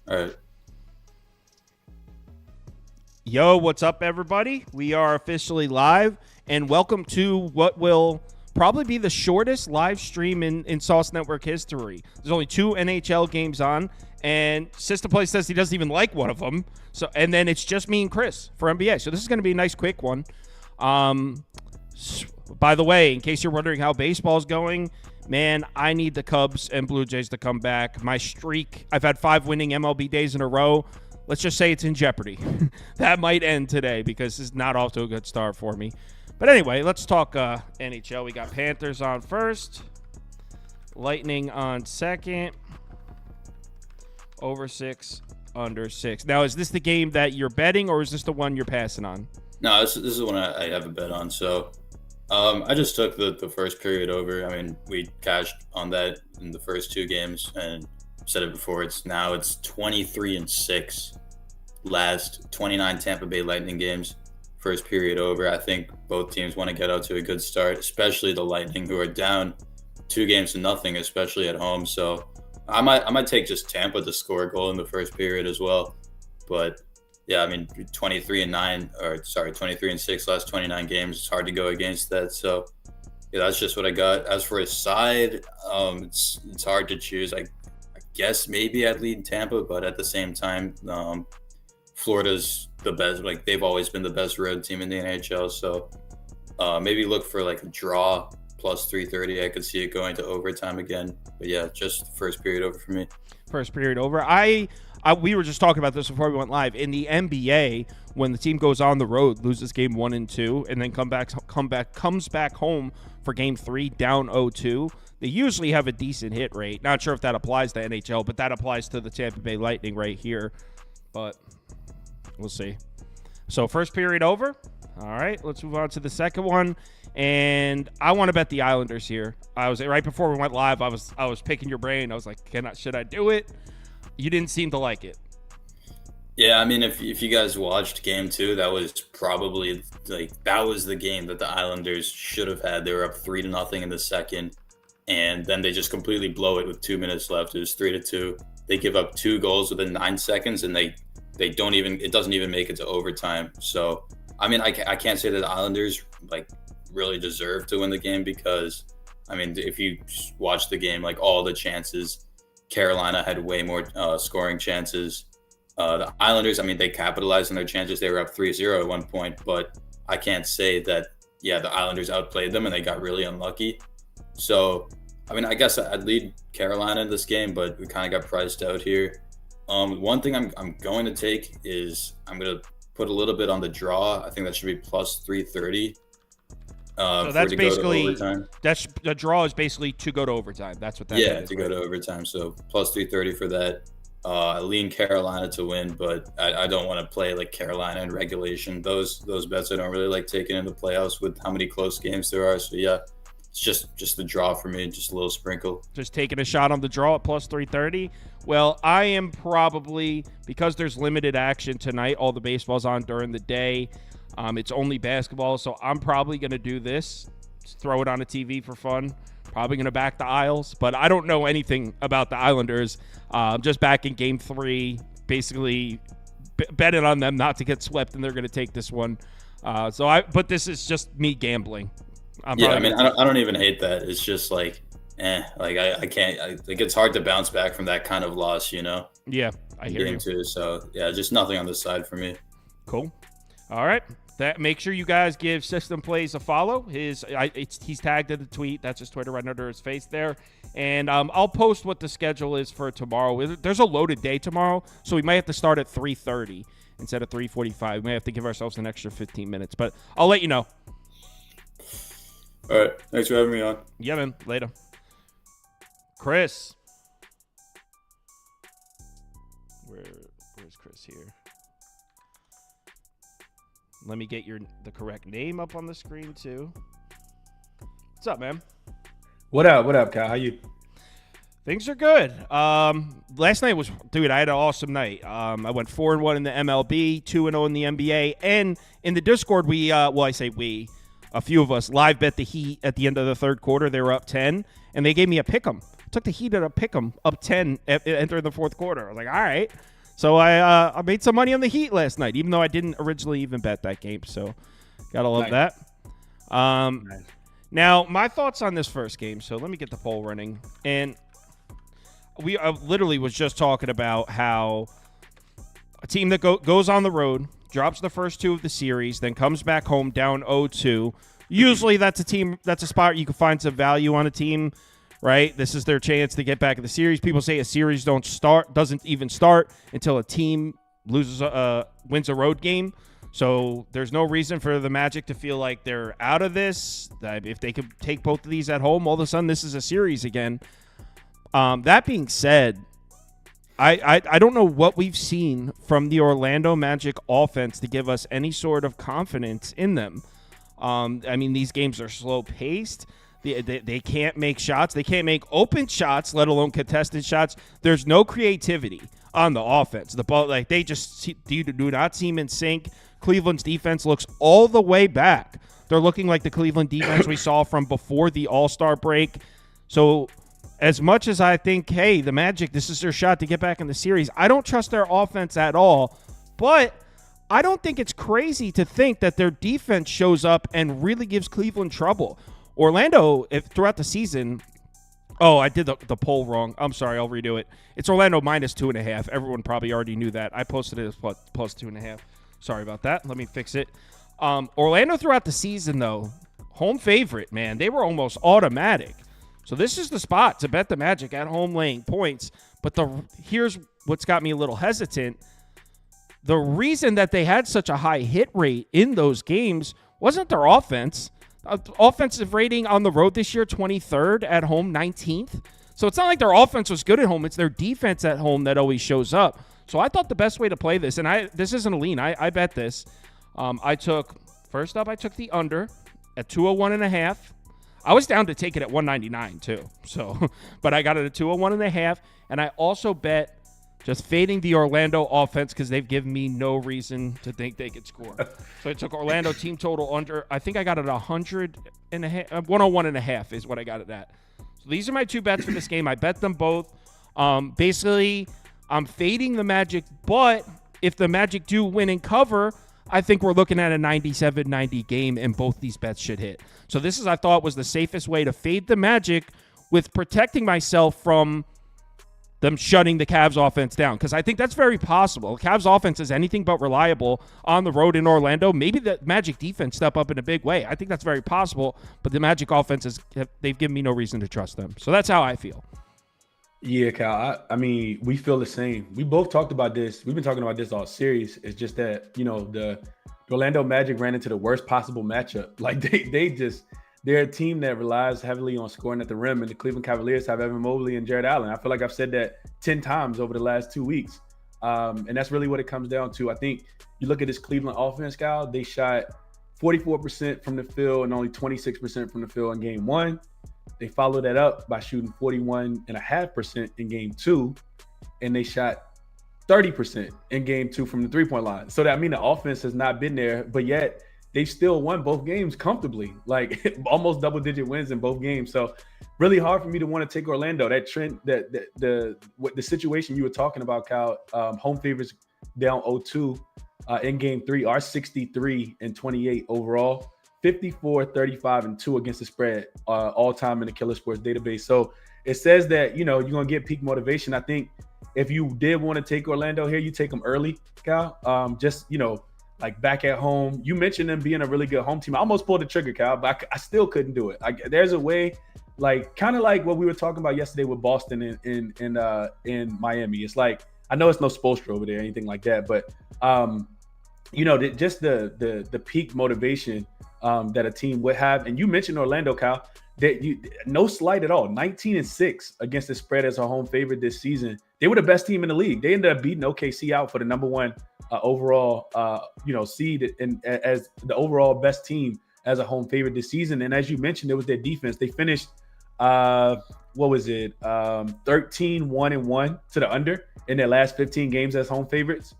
All right. Yo, what's up, everybody? We are officially live, and welcome to what will probably be the shortest live stream in Sauce Network history. There's only 2 NHL games on, and System Plays says he doesn't even like one of them. And then it's just me and Chris for NBA. So this is going to be a nice, quick one. By the way, in case you're wondering how baseball's going, man, I need the Cubs and Blue Jays to come back. My streak, I've had 5 winning MLB days in a row. Let's just say it's in jeopardy. That might end today because it's not off to a good start for me. But anyway, let's talk NHL. We got Panthers on first, Lightning on second, over 6, under 6. Now, is this the game that you're betting, or is this the one you're passing on? No, this is the one I have a bet on. So I just took the first period over. I mean, we cashed on that in the first 2 games, and said it before. It's 23-6. Last 29 Tampa Bay Lightning games, first period over. I think both teams want to get out to a good start, especially the Lightning, who are down 2-0, especially at home. So I might take just Tampa to score a goal in the first period as well. But yeah, I mean, 23-6 last 29 games. It's hard to go against that. So yeah, that's just what I got. As for a side, it's hard to choose. I guess maybe I'd lead Tampa, but at the same time, Florida's the best. Like, they've always been the best road team in the NHL. So maybe look for like a draw plus 330. I could see it going to overtime again. But yeah, just first period over for me. First period over. We were just talking about this before we went live. In the NBA, when the team goes on the road, loses game 1 and 2, and then comes back home for game 3 down 0-2, they usually have a decent hit rate. Not sure if that applies to NHL, but that applies to the Tampa Bay Lightning right here. But we'll see. So first period over. All right, let's move on to the second one. And I want to bet the Islanders here. I was right before we went live. I was picking your brain. I was like, should I do it? You didn't seem to like it. Yeah, I mean, if you guys watched game 2, that was probably that was the game that the Islanders should have had. They were up 3-0 in the second, and then they just completely blow it with 2 minutes left. It was 3-2. They give up 2 goals within 9 seconds, and they don't even, it doesn't even make it to overtime. So I mean, I can't say that the Islanders really deserve to win the game, because I mean, if you watch the game, all the chances, Carolina had way more scoring chances. The Islanders, I mean, they capitalized on their chances. They were up 3-0 at one point, but I can't say that, yeah, the Islanders outplayed them and they got really unlucky. So, I mean, I guess I'd lead Carolina in this game, but we kind of got priced out here. One thing I'm going to take is I'm going to put a little bit on the draw. I think that should be plus 330. So that's basically, the draw is basically to go to overtime. That's what that is. Yeah, to go to overtime. So plus 330 for that. I lean Carolina to win, but I don't want to play Carolina in regulation. Those bets I don't really like taking in the playoffs with how many close games there are. So yeah, it's just the draw for me, just a little sprinkle. Just taking a shot on the draw at plus 330. Well, I am probably, because there's limited action tonight, all the baseball's on during the day. It's only basketball, so I'm probably going to do this. Just throw it on a TV for fun. Probably going to back the Isles, but I don't know anything about the Islanders. Just back in Game 3, basically betting on them not to get swept, and they're going to take this one. But this is just me gambling. I mean, I don't even hate that. It's just I can't. It's hard to bounce back from that kind of loss, you know? Yeah, I hear you. Game 2, so yeah, just nothing on the side for me. Cool. All right. Make sure you guys give System Plays a follow. He's tagged in the tweet. That's his Twitter right under his face there. And I'll post what the schedule is for tomorrow. There's a loaded day tomorrow, so we might have to start at 3:30 instead of 3:45. We may have to give ourselves an extra 15 minutes, but I'll let you know. All right. Thanks for having me on. Yeah, man. Later. Chris. Where's Chris here? Let me get the correct name up on the screen, too. What's up, man? What up, Kyle? How you? Things are good. Last night was, dude, I had an awesome night. I went 4-1 in the MLB, 2-0 in the NBA, and in the Discord, a few of us live bet the Heat at the end of the third quarter. They were up 10, and they gave me a pick'em took the Heat at a pick'em up 10 entering the fourth quarter. I was like, all right. So I made some money on the Heat last night, even though I didn't originally even bet that game. So gotta love that. Nice. Now, my thoughts on this first game. So let me get the poll running. And I literally was just talking about how a team that goes on the road, drops the first two of the series, then comes back home down 0-2. Usually that's a spot you can find some value on a team, right? This is their chance to get back in the series. People say a series doesn't even start until a team wins a road game. So there's no reason for the Magic to feel like they're out of this. If they could take both of these at home, all of a sudden this is a series again. That being said, I don't know what we've seen from the Orlando Magic offense to give us any sort of confidence in them. I mean, these games are slow-paced. They can't make shots. They can't make open shots, let alone contested shots. There's no creativity on the offense. The ball, they just do not seem in sync. Cleveland's defense looks all the way back. They're looking like the Cleveland defense we saw from before the All-Star break. So as much as I think, hey, the Magic, this is their shot to get back in the series, I don't trust their offense at all. But I don't think it's crazy to think that their defense shows up and really gives Cleveland trouble. Orlando, throughout the season, I did the poll wrong. I'm sorry, I'll redo it. It's Orlando minus 2.5. Everyone probably already knew that. I posted it as plus 2.5. Sorry about that. Let me fix it. Orlando throughout the season, though, home favorite, man. They were almost automatic. So this is the spot to bet the Magic at home laying points. But here's what's got me a little hesitant. The reason that they had such a high hit rate in those games wasn't their offense. Offensive rating on the road this year, 23rd, at home, 19th. So it's not like their offense was good at home. It's their defense at home that always shows up. So I thought the best way to play this, and this isn't a lean. I bet this. I took the under at 201.5. I was down to take it at 199 too. So, but I got it at 201.5, and I also bet just fading the Orlando offense because they've given me no reason to think they could score. So I took Orlando team total under. I think I got it 101.5 is what I got it at. So these are my two bets for this game. I bet them both. Basically, I'm fading the Magic, but if the Magic do win and cover, I think we're looking at a 97-90 game, and both these bets should hit. So this I thought was the safest way to fade the Magic with protecting myself from them shutting the Cavs offense down, because I think that's very possible. The Cavs offense is anything but reliable on the road in Orlando. Maybe the Magic defense step up in a big way. I think that's very possible, but the Magic offense they've given me no reason to trust them. So that's how I feel. Yeah, Cal. I mean, we feel the same. We both talked about this. We've been talking about this all series. It's just that, the Orlando Magic ran into the worst possible matchup. Like they're a team that relies heavily on scoring at the rim, and the Cleveland Cavaliers have Evan Mobley and Jared Allen. I feel like I've said that 10 times over the last 2 weeks. And that's really what it comes down to. I think you look at this Cleveland offense, Cal, they shot 44% from the field and only 26% from the field in game one. They followed that up by shooting 41.5% in game two, and they shot 30% in game two from the three-point line. So that, the offense has not been there, but yet they've still won both games comfortably, like almost double-digit wins in both games. So really hard for me to want to take Orlando. That trend, the situation you were talking about, Kyle, home favorites down 0-2 in game three are 63-28 overall. 54, 35, and 2 against the spread all time in the Killer Sports database. So it says that, you're going to get peak motivation. I think if you did want to take Orlando here, you take them early, Cal. Like back at home. You mentioned them being a really good home team. I almost pulled the trigger, Cal, but I still couldn't do it. There's a way, kind of like what we were talking about yesterday with Boston in Miami. It's like, I know it's no Spoelstra over there or anything like that, but just the peak motivation that a team would have. And you mentioned Orlando, Kyle, no slight at all. 19-6 against the spread as a home favorite this season. They were the best team in the league. They ended up beating OKC out for the number one overall, seed and as the overall best team as a home favorite this season. And as you mentioned, it was their defense. They finished, 13-1-1 to the under in their last 15 games as home favorites.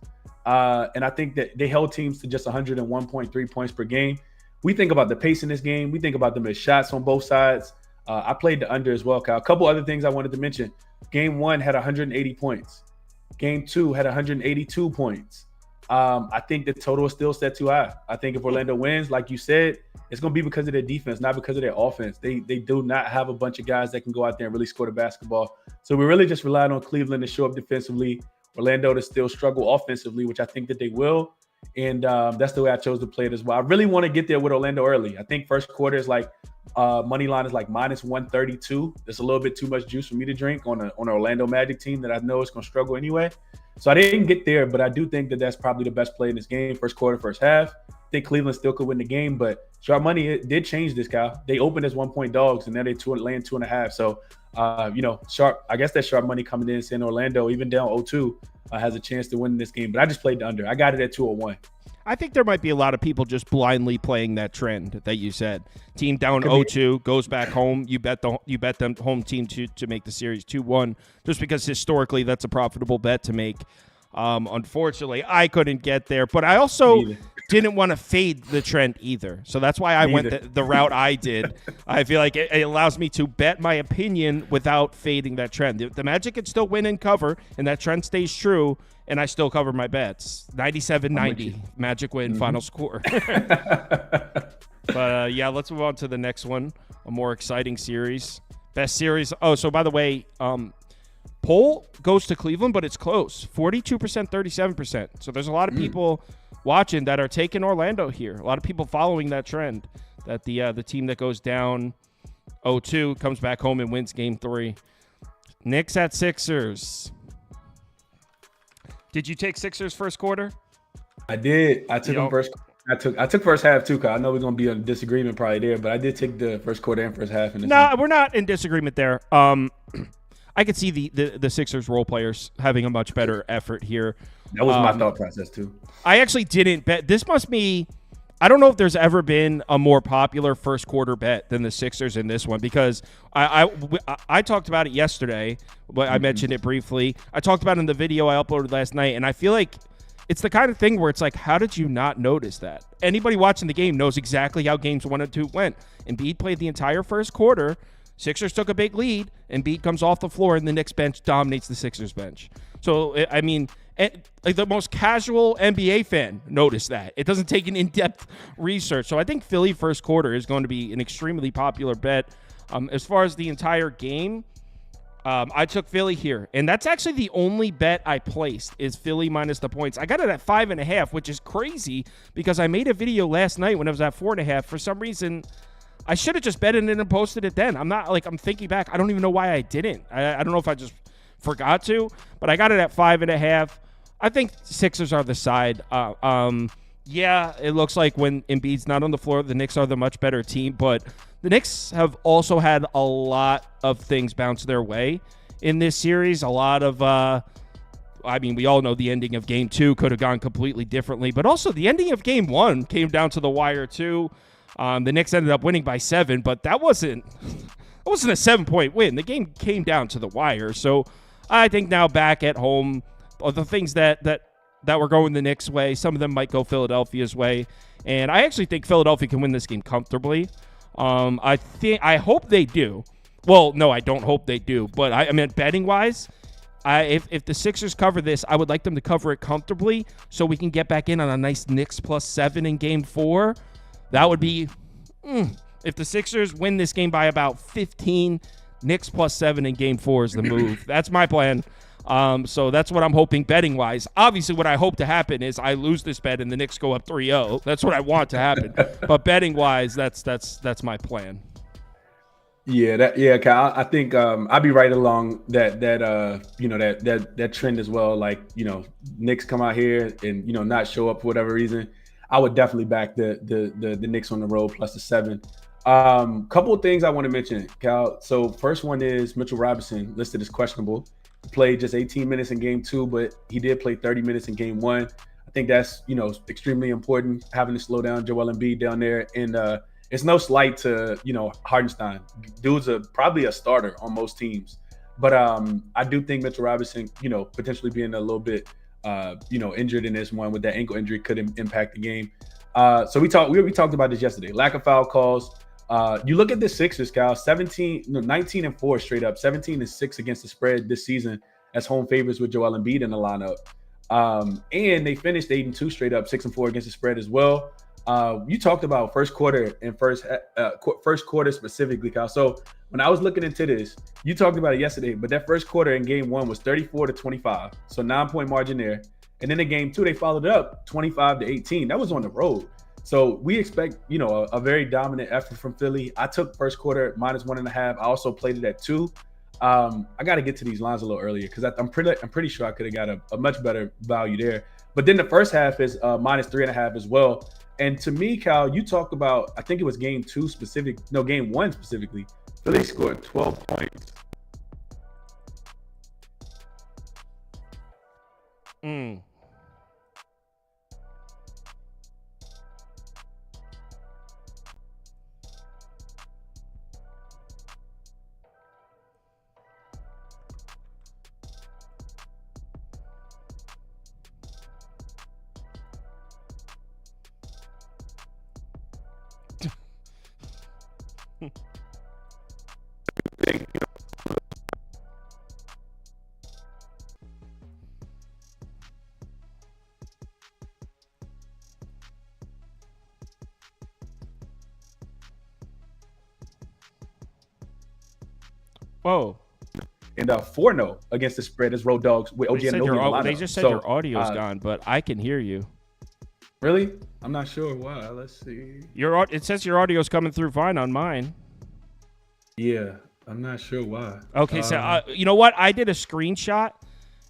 And I think that they held teams to just 101.3 points per game. We think about the pace in this game. We think about the missed shots on both sides. I played the under as well, Kyle. A couple other things I wanted to mention. Game 1 had 180 points. Game 2 had 182 points. I think the total is still set too high. I think if Orlando wins, like you said, it's going to be because of their defense, not because of their offense. They do not have a bunch of guys that can go out there and really score the basketball. So we really just relied on Cleveland to show up defensively, Orlando to still struggle offensively, which I think that they will. And that's the way I chose to play it as well. I really want to get there with Orlando early. I think first quarter is like money line is like minus 132. There's a little bit too much juice for me to drink on an Orlando Magic team that I know is going to struggle anyway. So I didn't get there, but I do think that that's probably the best play in this game. First quarter, first half. I think Cleveland still could win the game, but sharp money it did change this, Kyle. They opened as 1-point dogs, and now they're laying 2.5. So, sharp. I guess that sharp money coming in saying Orlando, even down 0-2, has a chance to win this game. But I just played the under. I got it at 201. I think there might be a lot of people just blindly playing that trend that you said. Team down 0-2, goes back home. You bet them home team to make the series 2-1, just because historically that's a profitable bet to make. Unfortunately, I couldn't get there, but I also didn't want to fade the trend either. So that's why I went the route I did. I feel like it allows me to bet my opinion without fading that trend. The Magic can still win and cover, and that trend stays true, and I still cover my bets. 97-90, Magic win, final score. But, let's move on to the next one, a more exciting series. Best series. Oh, so by the way, poll goes to Cleveland, but it's close. 42%, 37%. So there's a lot of people watching that are taking Orlando here. A lot of people following that trend, that the team that goes down 0-2 comes back home and wins game 3. Knicks at Sixers. Did you take Sixers first quarter? I did. I took them first. I took first half too, Kyle. I know we're gonna be in disagreement probably there, but I did take the first quarter and first half. We're not in disagreement there. I could see the Sixers role players having a much better effort here. That was my thought process too. I actually didn't bet. This must be. I don't know if there's ever been a more popular first quarter bet than the Sixers in this one, because I talked about it yesterday, but I mentioned it briefly. I talked about it in the video I uploaded last night, and I feel like it's the kind of thing where it's like, how did you not notice that? Anybody watching the game knows exactly how games 1 and 2 went. Embiid played the entire first quarter. Sixers took a big lead. Embiid comes off the floor, and the Knicks bench dominates the Sixers bench. So, I mean, like the most casual NBA fan noticed that. It doesn't take an in-depth research. So I think Philly first quarter is going to be an extremely popular bet. As far as the entire game, I took Philly here, and that's actually the only bet I placed is Philly minus the points. I got it at 5.5, which is crazy because I made a video last night when I was at 4.5. For some reason, I should have just bet it and posted it then. I'm thinking back. I don't even know why I didn't. I don't know if I just forgot to, but I got it at 5.5. I think Sixers are the side. It looks like when Embiid's not on the floor, the Knicks are the much better team, but the Knicks have also had a lot of things bounce their way in this series. A lot of, we all know the ending of Game 2 could have gone completely differently, but also the ending of Game 1 came down to the wire too. The Knicks ended up winning by 7, but that wasn't a 7-point win. The game came down to the wire. So I think now back at home, the things that were going the Knicks' way, some of them might go Philadelphia's way. And I actually think Philadelphia can win this game comfortably. I hope they do. Well, no, I don't hope they do. But I mean, betting-wise, if the Sixers cover this, I would like them to cover it comfortably so we can get back in on a nice Knicks +7 in Game 4. That would be if the Sixers win this game by about 15, Knicks +7 in Game 4 is the move. That's my plan. So that's what I'm hoping betting-wise. Obviously, what I hope to happen is I lose this bet and the Knicks go up 3-0. That's what I want to happen. But betting-wise, that's my plan. Kyle. I think I'll be right along that trend as well. Like, Knicks come out here and not show up for whatever reason. I would definitely back the Knicks on the road +7. Couple of things I want to mention, Cal. So first one is Mitchell Robinson listed as questionable. He played just 18 minutes in Game 2, but he did play 30 minutes in Game 1. I think that's extremely important, having to slow down Joel Embiid down there. And it's no slight to Hardenstein. Dude's probably a starter on most teams, but I do think Mitchell Robinson, potentially being a little bit injured in this one with that ankle injury could impact the game. So we talked about this yesterday. Lack of foul calls. You look at the Sixers, Cal, 19-4 straight up, 17-6 against the spread this season as home favorites with Joel Embiid in the lineup. And they finished 8-2 straight up, 6-4 against the spread as well. You talked about first quarter and first quarter specifically, Kyle. So when I was looking into this, you talked about it yesterday, but that first quarter in game 1 was 34-25. So 9-point margin there. And then in game 2, they followed it up 25-18. That was on the road. So we expect, a very dominant effort from Philly. I took first quarter -1.5. I also played it at 2. I got to get to these lines a little earlier because I'm pretty sure I could have got a much better value there. But then the first half is -3.5 as well. And to me, Cal, you talked about, I think it was game 1 specifically. Philly scored 12 points. Whoa. And 4-0 against the spread as road dogs with OG and Nobi. They just said your audio's gone, but I can hear you. Really? I'm not sure why. Let's see. It says your audio's coming through fine on mine. Yeah, I'm not sure why. Okay, so you know what? I did a screenshot,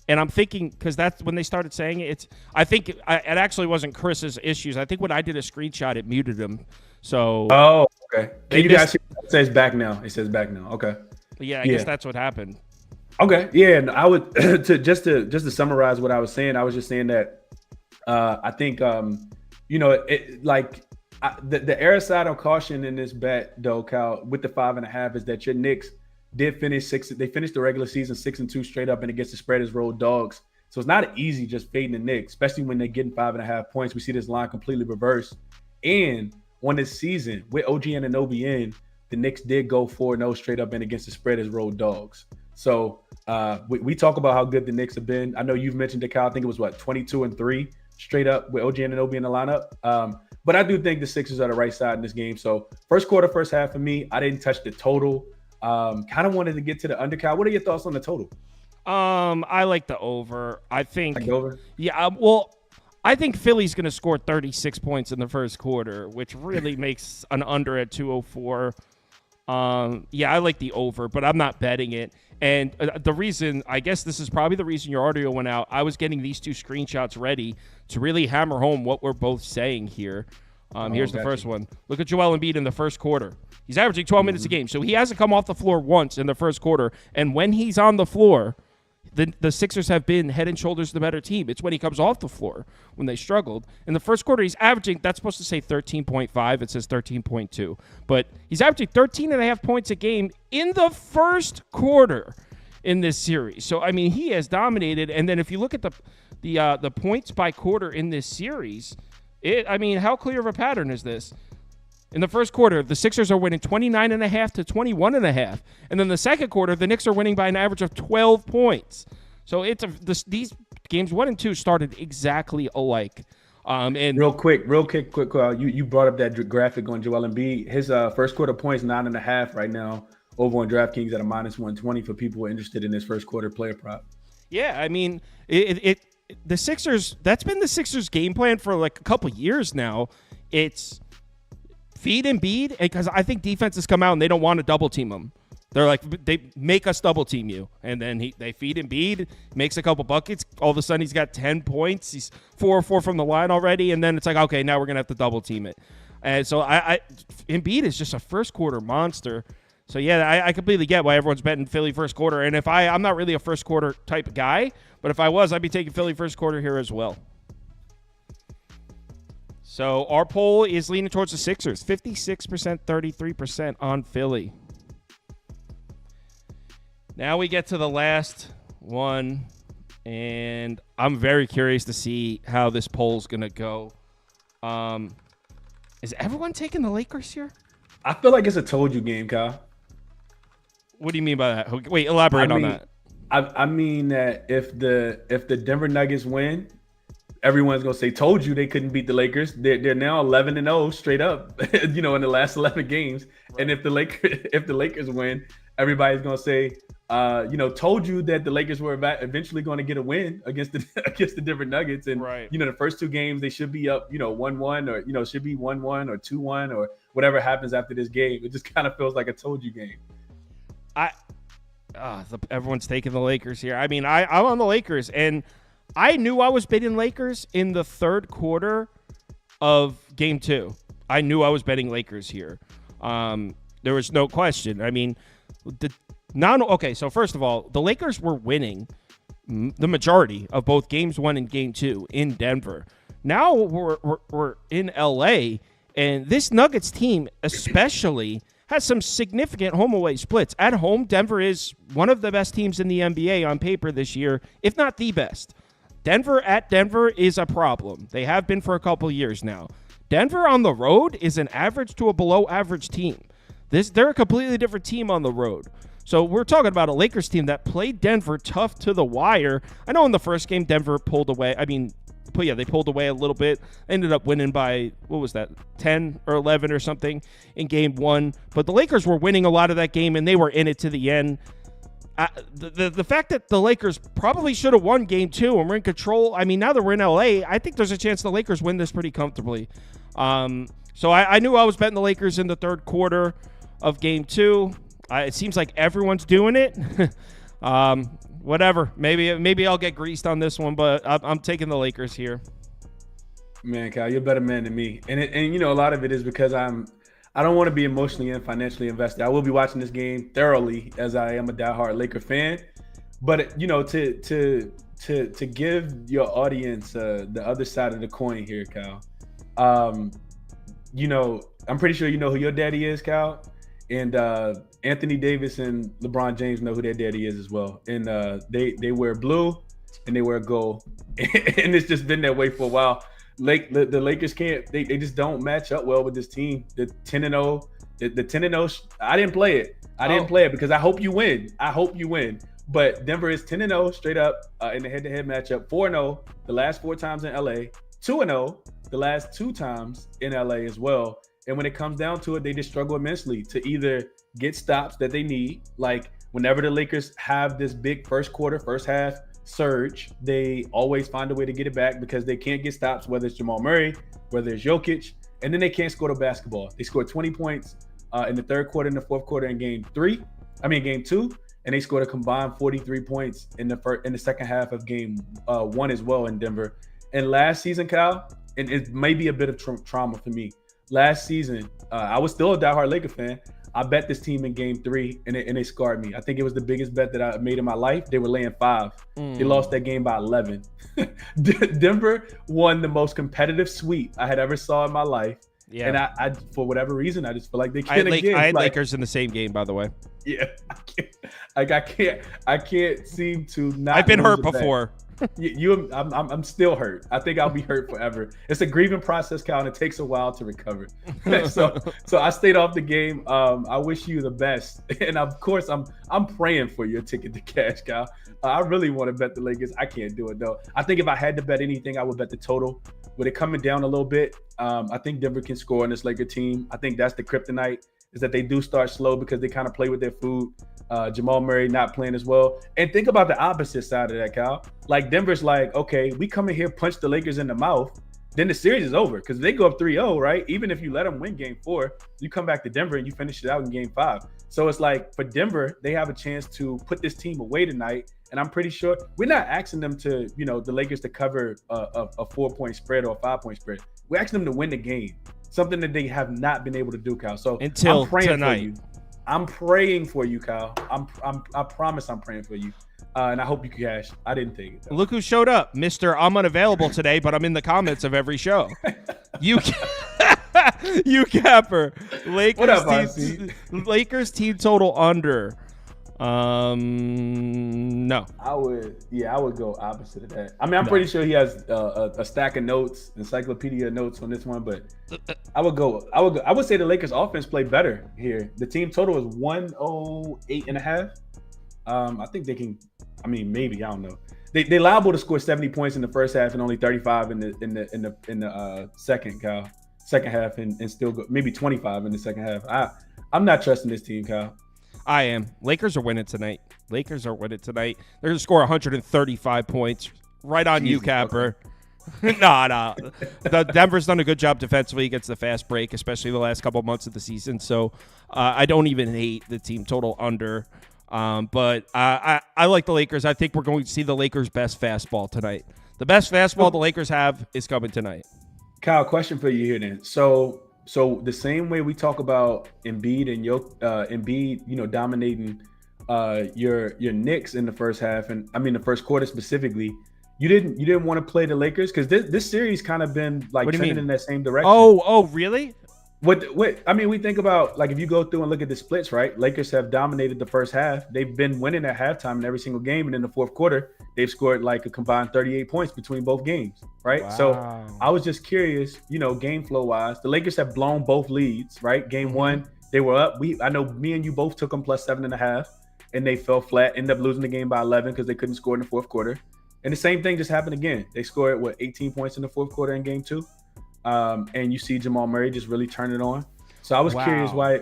and I'm thinking because that's when they started saying it. I think it actually wasn't Chris's issues. I think when I did a screenshot, it muted him. So. Oh, okay. Can you guys see? It says back now. It says back now. Okay. Yeah, I guess that's what happened. Okay, yeah, and I would just to summarize what I was saying. I was just saying that I think the air side of caution in this bet, though, Cal, with the 5.5 is that your Knicks did finish 6. They finished the regular season 6-2 straight up, and against the spread as road dogs. So it's not easy just fading the Knicks, especially when they're getting 5.5 points. We see this line completely reversed. And on this season with OG Anunoby in, the Knicks did go 4-0 straight up and against the spread as road dogs. So we talk about how good the Knicks have been. I know you've mentioned it, Kyle. I think it was 22-3 straight up with OG Anunoby in the lineup. But I do think the Sixers are the right side in this game. So first quarter, first half for me, I didn't touch the total. Kind of wanted to get to the under, Kyle. What are your thoughts on the total? I like the over. I think. Like the over? Yeah. I think Philly's going to score 36 points in the first quarter, which really makes an under at 204. Yeah, I like the over, but I'm not betting it. And the reason, I guess this is probably the reason your audio went out. I was getting these 2 screenshots ready to really hammer home what we're both saying here. Here's the first one. Look at Joel Embiid in the first quarter. He's averaging 12 minutes a game, so he hasn't come off the floor once in the first quarter. And when he's on the floor, the Sixers have been head and shoulders the better team. It's when he comes off the floor when they struggled. In the first quarter, he's averaging, that's supposed to say 13.5. It says 13.2. But he's averaging 13.5 points a game in the first quarter in this series. So, I mean, he has dominated. And then if you look at the points by quarter in this series, how clear of a pattern is this? In the first quarter, the Sixers are winning 29.5 to 21.5. And then the second quarter, the Knicks are winning by an average of 12 points. So these games 1 and 2 started exactly alike. And real quick, you brought up that graphic on Joel Embiid. His first quarter points 9.5 right now over on DraftKings at a -120 for people who are interested in this first quarter player prop. Yeah, I mean, the Sixers, that's been the Sixers game plan for like a couple years now. It's feed Embiid, because I think defenses come out and they don't want to double team him. They're like, they make us double team you. And then they feed Embiid, makes a couple buckets. All of a sudden, he's got 10 points. He's 4-4 from the line already. And then it's like, okay, now we're going to have to double team it. And so Embiid is just a first quarter monster. So, yeah, I completely get why everyone's betting Philly first quarter. And if I'm not really a first quarter type of guy, but if I was, I'd be taking Philly first quarter here as well. So our poll is leaning towards the Sixers, 56%, 33% on Philly. Now we get to the last one, and I'm very curious to see how this poll's going to go. Is everyone taking the Lakers here? I feel like it's a told you game, Kyle. What do you mean by that? Wait, elaborate on that. I mean that if the Denver Nuggets win, everyone's gonna say, "Told you they couldn't beat the Lakers." They're now 11-0 straight up, in the last 11 games. Right. And if the Lakers win, everybody's gonna say, "Told you that the Lakers were eventually going to get a win against the Denver Nuggets." And right. The first two games they should be up, 1-1 or should be 1-1 or 2-1 or whatever happens after this game. It just kind of feels like a told you game. Everyone's taking the Lakers here. I mean, I'm on the Lakers, and I knew I was betting Lakers in the third quarter of Game 2. I knew I was betting Lakers here. There was no question. I mean, so first of all, the Lakers were winning the majority of both Games 1 and Game 2 in Denver. Now we're in LA, and this Nuggets team especially has some significant home-away splits. At home, Denver is one of the best teams in the NBA on paper this year, if not the best. Denver at Denver is a problem. They have been for a couple years now. Denver on the road is an average to a below-average team. They're a completely different team on the road. So we're talking about a Lakers team that played Denver tough to the wire. I know in the first game, Denver pulled away. They pulled away a little bit. Ended up winning by, 10 or 11 or something in Game 1. But the Lakers were winning a lot of that game, and they were in it to the end. The fact that the Lakers probably should have won Game 2 and were in control, now that we're in LA, I think there's a chance the Lakers win this pretty comfortably. So I knew I was betting the Lakers in the third quarter of Game 2. It seems like everyone's doing it. Whatever. Maybe I'll get greased on this one, but I'm taking the Lakers here. Man, Kyle, you're a better man than me. And a lot of it is because I don't want to be emotionally and financially invested. I will be watching this game thoroughly as I am a diehard Laker fan. But to give your audience the other side of the coin here, Kyle. I'm pretty sure you know who your daddy is, Kyle. And Anthony Davis and LeBron James know who their daddy is as well. And they wear blue and they wear gold. And it's just been that way for a while. The Lakers can't. They just don't match up well with this team. The 10-0, the 10-0. I didn't play it. I didn't play it because I hope you win. But Denver is 10-0 straight up in the head-to-head matchup. 4-0 the last 4 times in LA. 2-0 the last 2 times in LA as well. And when it comes down to it, they just struggle immensely to either get stops that they need. Like whenever the Lakers have this big first half surge, they always find a way to get it back because they can't get stops, whether it's Jamal Murray, whether it's Jokic, and then they can't score the basketball. They scored 20 points in the third quarter and the fourth quarter in Game 2, and they scored a combined 43 points in the second half of Game 1 as well in Denver. And last season, Kyle, and it may be a bit of trauma for me. Last season, I was still a diehard Laker fan. I bet this team in Game 3, and they scarred me. I think it was the biggest bet that I made in my life. They were laying 5. They lost that game by 11. Denver won the most competitive sweep I had ever saw in my life. Yeah. And I for whatever reason, I just feel like they can't again. I had Lakers in the same game, by the way. Yeah, I can't seem to not. I've been hurt before. I'm still hurt. I think I'll be hurt forever. It's a grieving process, Kyle, and it takes a while to recover. So I stayed off the game. I wish you the best, and of course, I'm praying for your ticket to cash, Kyle. I really want to bet the Lakers. I can't do it though. I think if I had to bet anything, I would bet the total. With it coming down a little bit, I think Denver can score on this Laker team. I think that's the kryptonite, is that they do start slow because they kind of play with their food. Jamal Murray not playing as well. And think about the opposite side of that, Kyle. Like Denver's like, okay, we come in here, punch the Lakers in the mouth, then the series is over because they go up 3-0, right? Even if you let them win Game 4, you come back to Denver and you finish it out in Game 5. So it's like for Denver, they have a chance to put this team away tonight. And I'm pretty sure we're not asking them to, the Lakers to cover a 4-point spread or a 5-point spread. We're asking them to win the game, something that they have not been able to do, Kyle. So until I'm praying tonight. For you. I'm praying for you, Kyle. I promise I'm praying for you. And I hope you cash. I didn't take it, though. Look who showed up, Mr. I'm unavailable today, but I'm in the comments of every show. You Capper. What up, RC? Lakers team total under. No. I would go opposite of that. I mean, I'm pretty sure he has a stack of notes, encyclopedia notes on this one, but I would say the Lakers offense played better here. The team total is 108.5. I think they can. I mean, maybe I don't know. They liable to score 70 points in the first half and only 35 in the second half and still go maybe 25 in the second half. I'm not trusting this team, Kyle. I am. Lakers are winning tonight. They're going to score 135 points. Right on you, Capper. Okay. No. Denver's done a good job defensively against the fast break, especially the last couple of months of the season. So I don't even hate the team total under. But I like the Lakers. I think we're going to see the Lakers' best fastball tonight. The best fastball the Lakers have is coming tonight. Kyle, question for you here then. So the same way we talk about Embiid and Embiid, dominating your Knicks in the first half, and I mean the first quarter specifically, you didn't want to play the Lakers because this series kind of been like trending in that same direction. Oh, really? What I mean, we think about like if you go through and look at the splits, right? Lakers have dominated the first half. They've been winning at halftime in every single game, and in the fourth quarter, they've scored like a combined 38 points between both games, right? Wow. So I was just curious, game flow wise, the Lakers have blown both leads, right? Game one, they were up. I know me and you both took them plus 7.5, and they fell flat. Ended up losing the game by 11 because they couldn't score in the fourth quarter. And the same thing just happened again. They scored 18 points in the fourth quarter in game two. And you see Jamal Murray just really turn it on. So I was curious why.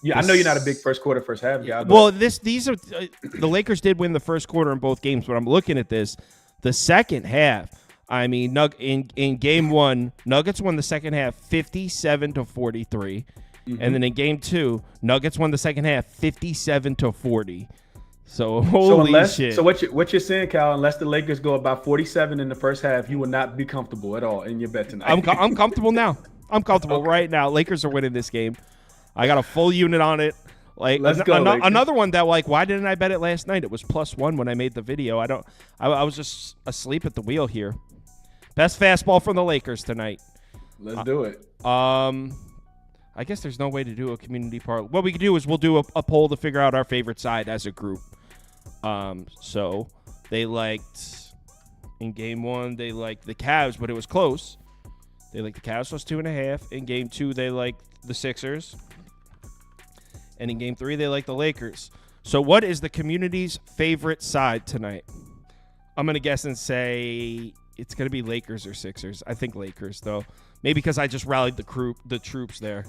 Yeah, I know you're not a big first quarter, first half guy. Well, these are the Lakers did win the first quarter in both games, but I'm looking at this. The second half, I mean, in game one, Nuggets won the second half 57-43, and then in game two, Nuggets won the second half 57-40. So holy shit. So what you're saying, Cal? Unless the Lakers go about 47 in the first half, you will not be comfortable at all in your bet tonight. I'm comfortable now. I'm comfortable right now. Lakers are winning this game. I got a full unit on it. Like Let's go, another one that why didn't I bet it last night? It was +1 when I made the video. I was just asleep at the wheel here. Best fastball from the Lakers tonight. Let's do it. I guess there's no way to do a community parlay. What we can do is we'll do a poll to figure out our favorite side as a group. So they liked in game one, they liked the Cavs, but it was close. They liked the Cavs plus 2.5. In game two, they liked the Sixers. And in game three, they liked the Lakers. So what is the community's favorite side tonight? I'm going to guess and say it's going to be Lakers or Sixers. I think Lakers, though. Maybe because I just rallied the troops there.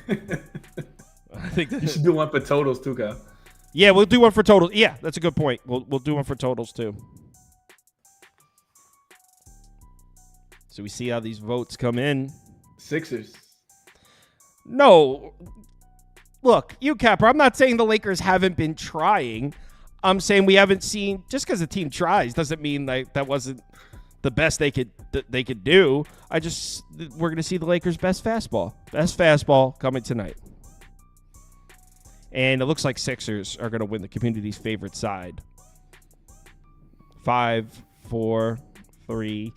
I think you should do one for totals too, Kyle. Yeah, we'll do one for totals. Yeah, that's a good point. We'll do one for totals too. So we see how these votes come in. Sixers. No. Look, you Capper, I'm not saying the Lakers haven't been trying. I'm saying we haven't seen, just because a team tries doesn't mean like that wasn't the best they could do. We're going to see the Lakers' best fastball coming tonight. And it looks like Sixers are going to win the community's favorite side. 5, 4, 3,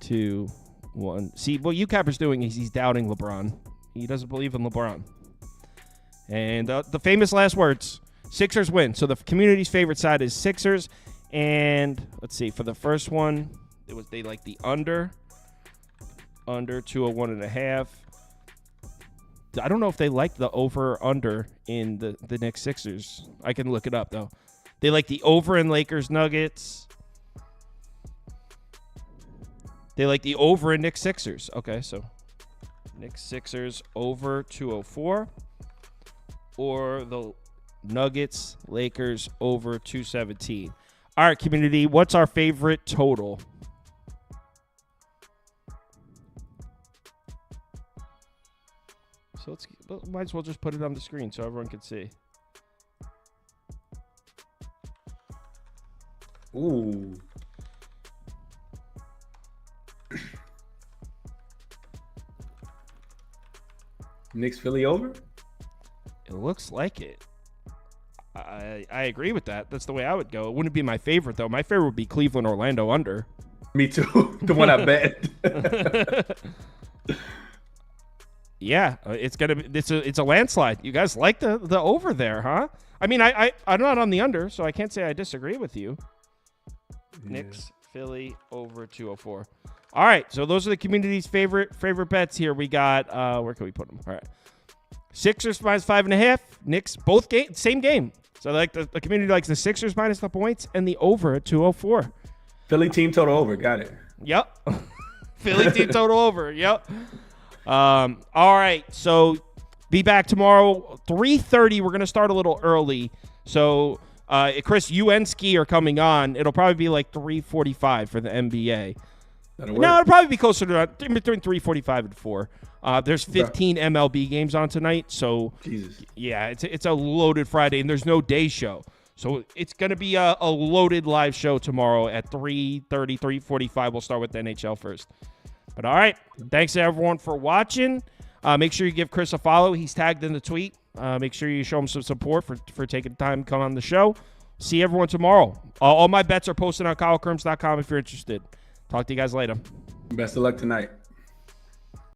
2, 1. See, what UCapper's doing is he's doubting LeBron. He doesn't believe in LeBron. And the famous last words, Sixers win. So the community's favorite side is Sixers. And let's see, for the first one, they like the under 201.5. I don't know if they like the over or under in the Knicks Sixers. I can look it up though. They like the over in Lakers Nuggets. They like the over in Knicks Sixers. Okay, so Knicks Sixers over 204, or the Nuggets Lakers over 217. All right, community, what's our favorite total? So might as well just put it on the screen so everyone can see. Ooh. Knicks Philly over? It looks like it. I agree with that. That's the way I would go. It wouldn't be my favorite though. My favorite would be Cleveland Orlando under. Me too. The one I bet. Yeah, it's a landslide. You guys like the over there, huh? I mean, I'm not on the under, so I can't say I disagree with you. Yeah. Knicks, Philly, over 204. All right, so those are the community's favorite bets here. We got, where can we put them? All right. Sixers minus 5.5. Knicks, both same game. So like the community likes the Sixers minus the points and the over at 204. Philly team total over. Got it. Yep. Philly team total over. Yep. All right. So be back tomorrow, 3:30. We're going to start a little early. So, Chris, you and Ski are coming on. It'll probably be like 3:45 for the NBA. No, it'll probably be closer to between 3:45 and 4. There's 15 MLB games on tonight. So, Jesus. Yeah, it's a loaded Friday, and there's no day show. So it's going to be a loaded live show tomorrow at 3:30, 3:45. We'll start with the NHL first. But all right, thanks to everyone for watching. Make sure you give Chris a follow. He's tagged in the tweet. Make sure you show him some support for taking the time to come on the show. See everyone tomorrow. All my bets are posted on KyleKirms.com if you're interested. Talk to you guys later. Best of luck tonight.